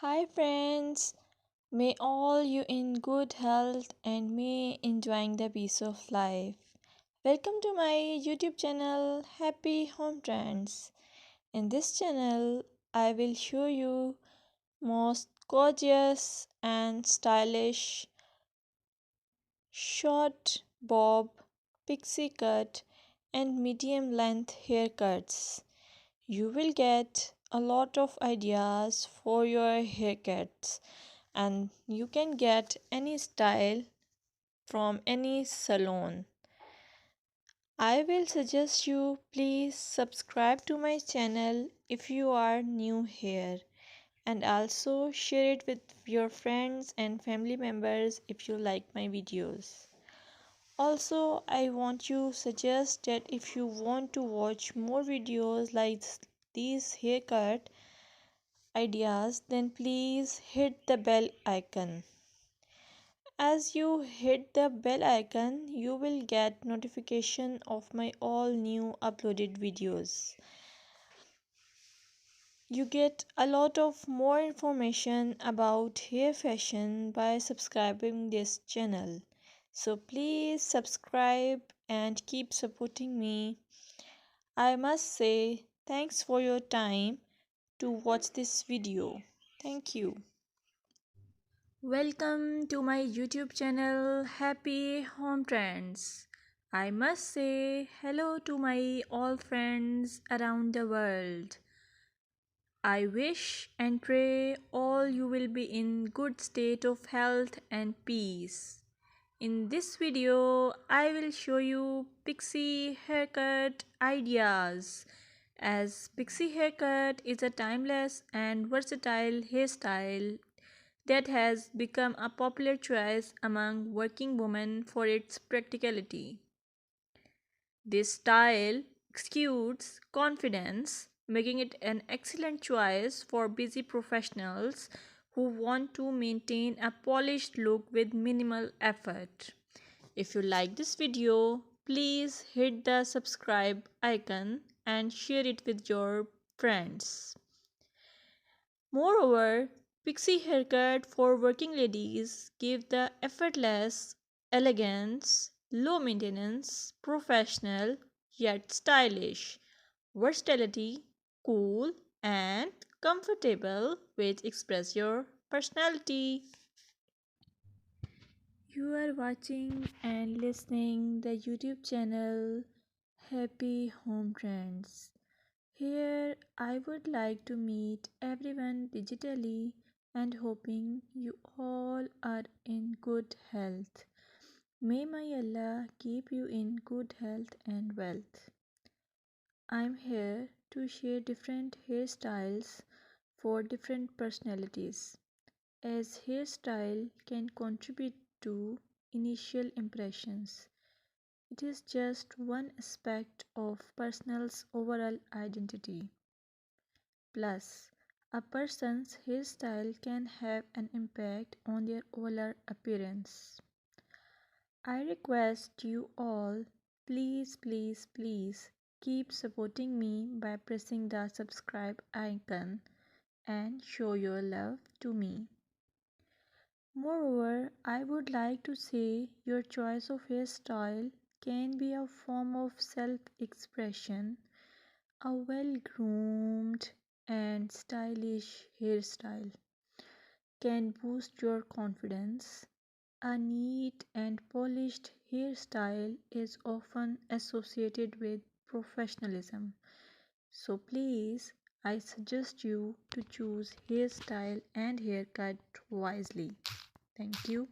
Hi friends, may all you in good health and may enjoying the peace of life. Welcome to my YouTube channel Happy Home Trends. In this channel, I will show you most gorgeous and stylish short bob, pixie cut and medium length haircuts. You will get a lot of ideas for your haircuts and you can get any style from any salon. I will suggest you please subscribe to my channel if you are new here and also share it with your friends and family members if you like my videos. Also, I want to suggest that if you want to watch more videos like these haircut ideas, then please hit the bell icon. As you hit the bell icon, you will get notification of my all new uploaded videos. You get a lot of more information about hair fashion by subscribing this channel. So please subscribe and keep supporting me. I must say thanks for your time to watch this video. Thank you. Welcome to my YouTube channel Happy Home Trends. I must say hello to my all friends around the world. I wish and pray all you will be in good state of health and peace. In this video, I will show you pixie haircut ideas. As pixie haircut is a timeless and versatile hairstyle that has become a popular choice among working women for its practicality. This style exudes confidence, making it an excellent choice for busy professionals who want to maintain a polished look with minimal effort. If you like this video, please hit the subscribe icon and share it with your friends. Moreover, pixie haircut for working ladies give the effortless elegance, low maintenance, professional yet stylish, versatility, cool and comfortable which express your personality. You are watching and listening the YouTube channel Happy Home Trends. Here, I would like to meet everyone digitally and hoping you all are in good health. May my Allah keep you in good health and wealth. I'm here to share different hairstyles for different personalities, as hairstyle can contribute to initial impressions. It is just one aspect of person's overall identity. Plus, a person's hairstyle can have an impact on their overall appearance. I request you all, please keep supporting me by pressing the subscribe icon and show your love to me. Moreover, I would like to say your choice of hairstyle can be a form of self expression. A well groomed and stylish hairstyle can boost your confidence. A neat and polished hairstyle is often associated with professionalism. So please, I suggest you to choose hairstyle and haircut wisely. Thank you.